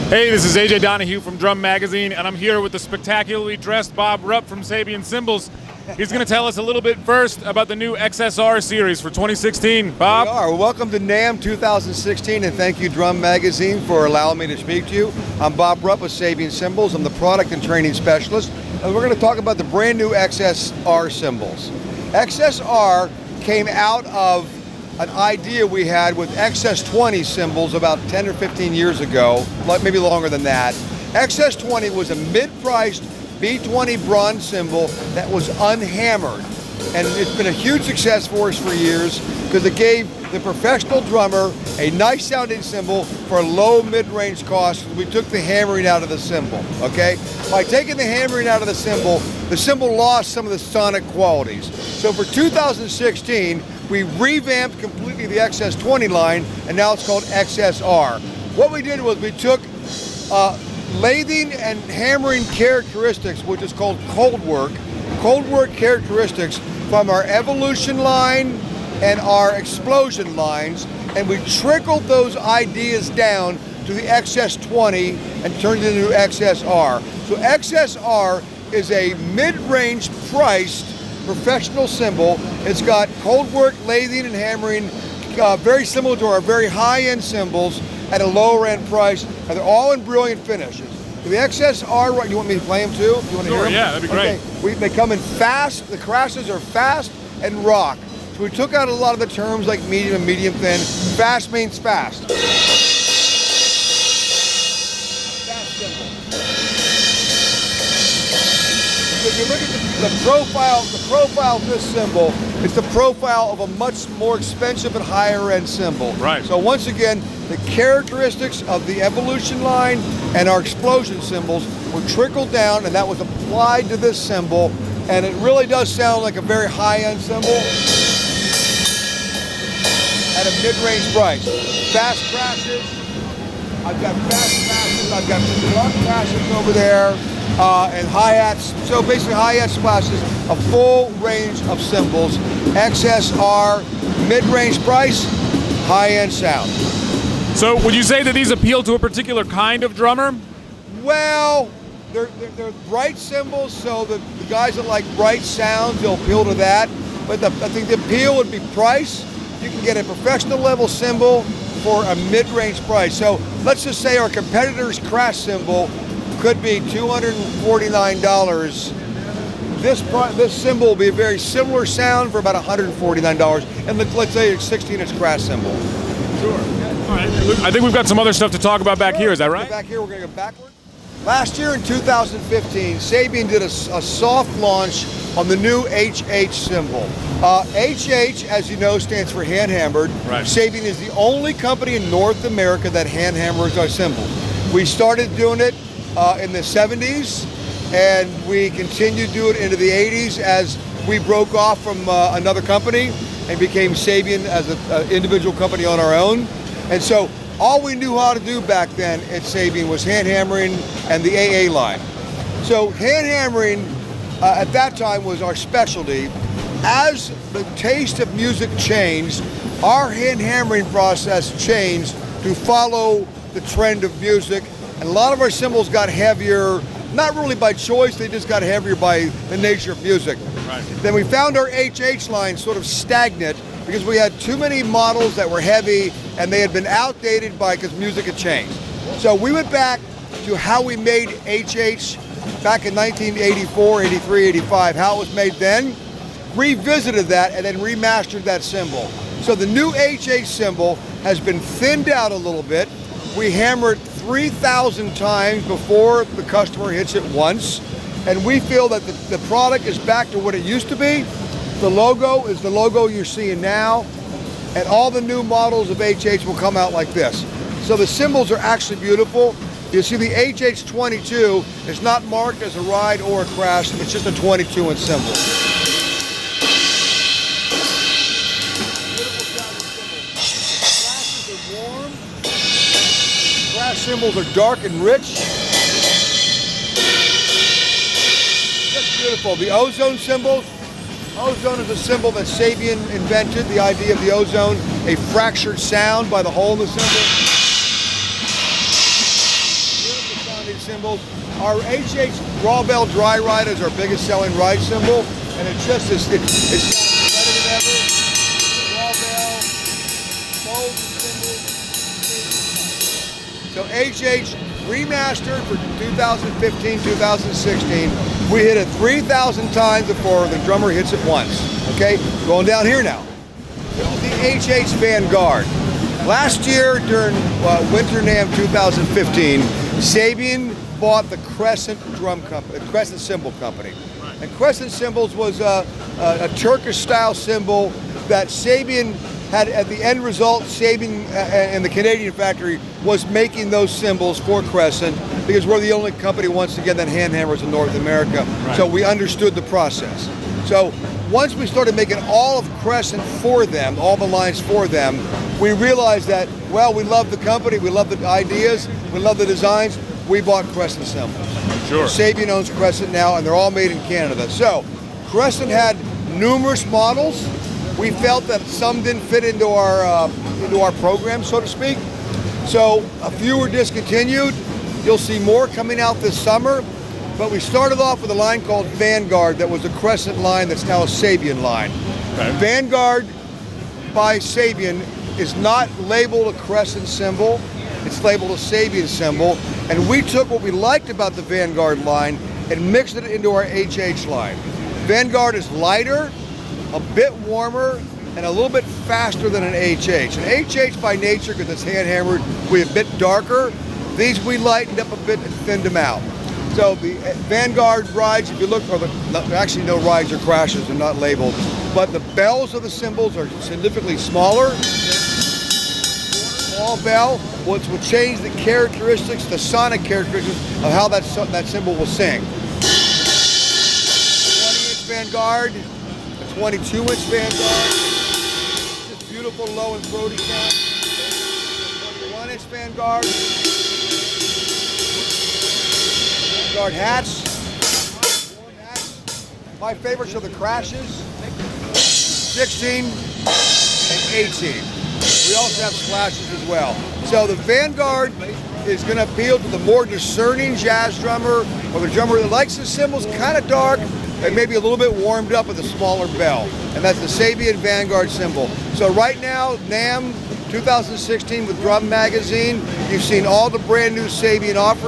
Hey, this is AJ Donahue from Drum Magazine, and I'm here with the spectacularly dressed Bob Rupp from Sabian Cymbals. He's going to tell us a little bit first about the new XSR series for 2016. Bob? We are. Welcome to NAMM 2016, and thank you, Drum Magazine, for allowing me to speak to you. I'm Bob Rupp with Sabian Cymbals. I'm the product and training specialist, and we're going to talk about the brand new XSR cymbals. XSR came out of an idea we had with XS20 cymbals about 10 or 15 years ago, maybe longer than that. XS20 was a mid-priced B20 bronze cymbal that was unhammered. And it's been a huge success for us for years because it gave the professional drummer a nice sounding cymbal for a low mid-range cost. We took the hammering out of the cymbal, okay? By taking the hammering out of the cymbal lost some of the sonic qualities. So for 2016, we revamped completely the XS20 line, and now it's called XSR. What we did was we took lathing and hammering characteristics, which is called cold work characteristics from our Evolution line and our Explosion lines, and we trickled those ideas down to the XS20 and turned it into XSR. So XSR is a mid-range priced professional cymbal. It's got cold work, lathing, and hammering, very similar to our very high-end cymbals at a lower end price, and they're all in brilliant finishes. The XSR, you want me to play them too? You want to hear them? Yeah, that'd be great. Okay. They come in fast, the crashes are fast and rock. So we took out a lot of the terms like medium and medium thin. Fast means fast. Fast cymbal. If you look at the profile of this cymbal, it's the profile of a much more expensive and higher end cymbal. Right. So once again, the characteristics of the Evolution line and our Explosion cymbals were trickled down, and that was applied to this cymbal, and it really does sound like a very high end cymbal at a mid-range price. Fast crashes. I've got fast crashes. I've got blunt crashes over there. And hi-hats, so basically hi-hat splashes, a full range of cymbals. XSR, mid-range price, high-end sound. So would you say that these appeal to a particular kind of drummer? Well, they're bright cymbals, so the guys that like bright sounds, they'll appeal to that. But I think the appeal would be price. You can get a professional level cymbal for a mid-range price. So let's just say our competitor's crash cymbal could be $249. This cymbal will be a very similar sound for about $149, and let's say it's 16-inch crash cymbal. Sure. All right. I think we've got some other stuff to talk about back here. Is that right? Back here, we're going to go backward. Last year in 2015, Sabian did a soft launch on the new HH cymbal. HH, as you know, stands for hand hammered. Right. Sabian is the only company in North America that hand hammers our cymbals. We started doing it in the 70s, and we continued to do it into the 80s as we broke off from another company and became Sabian as an individual company on our own. And so all we knew how to do back then at Sabian was hand hammering and the AA line. So hand hammering at that time was our specialty. As the taste of music changed, our hand hammering process changed to follow the trend of music. And a lot of our cymbals got heavier, not really by choice, they just got heavier by the nature of music. Right. Then we found our HH line sort of stagnant because we had too many models that were heavy and they had been outdated because music had changed. So we went back to how we made HH back in 1984, 83, 85, how it was made then, revisited that and then remastered that cymbal. So the new HH cymbal has been thinned out a little bit. We hammer it 3,000 times before the customer hits it once, and we feel that the product is back to what it used to be. The logo is the logo you're seeing now, and all the new models of HH will come out like this. So the cymbals are actually beautiful. You see the HH22 is not marked as a ride or a crash, it's just a 22-inch cymbal. Cymbals are dark and rich. Just beautiful. The ozone cymbals. Ozone is a cymbal that Sabian invented, the idea of the ozone, a fractured sound by the hole in the cymbal. cymbals. Our HH raw bell dry ride is our biggest selling ride cymbal, and it's just it's better than ever. Raw bell, bold cymbals. So HH Remastered for 2015, 2016. We hit it 3,000 times before the drummer hits it once. Okay, going down here now. The HH Vanguard. Last year during Winter NAMM 2015, Sabian bought the Crescent drum company, the Crescent cymbal company. And Crescent cymbals was a Turkish-style cymbal that Sabian had, at the end result, Sabian and the Canadian factory was making those cymbals for Crescent because we're the only company, once again, that hand hammers in North America. Right. So we understood the process. So once we started making all of Crescent for them, all the lines for them, we realized that, well, we love the company, we love the ideas, we love the designs, we bought Crescent cymbals. Sure. Sabian owns Crescent now, and they're all made in Canada. So Crescent had numerous models. We felt that some didn't fit into our program, so to speak. So a few were discontinued. You'll see more coming out this summer. But we started off with a line called Vanguard that was a Crescent line that's now a Sabian line. Okay. Vanguard by Sabian is not labeled a Crescent cymbal. It's labeled a Sabian cymbal. And we took what we liked about the Vanguard line and mixed it into our HH line. Vanguard is lighter, a bit warmer, and a little bit faster than an HH. An HH by nature, because it's hand hammered, we're a bit darker. These we lightened up a bit and thinned them out. So the Vanguard rides, if you look, actually no rides or crashes, they're not labeled, but the bells of the cymbals are significantly smaller. Small bell, which will change the characteristics, the sonic characteristics of how that cymbal will sing. 20-inch Vanguard, a 22-inch Vanguard, just beautiful low and throaty sound. 21-inch Vanguard. Vanguard hats. My favorites are the crashes, 16 and 18. We also have splashes as well. So the Vanguard is going to appeal to the more discerning jazz drummer, or the drummer that likes his cymbals kind of dark and maybe a little bit warmed up with a smaller bell. And that's the Sabian Vanguard cymbal. So right now, NAMM 2016 with Drum Magazine, you've seen all the brand new Sabian offerings.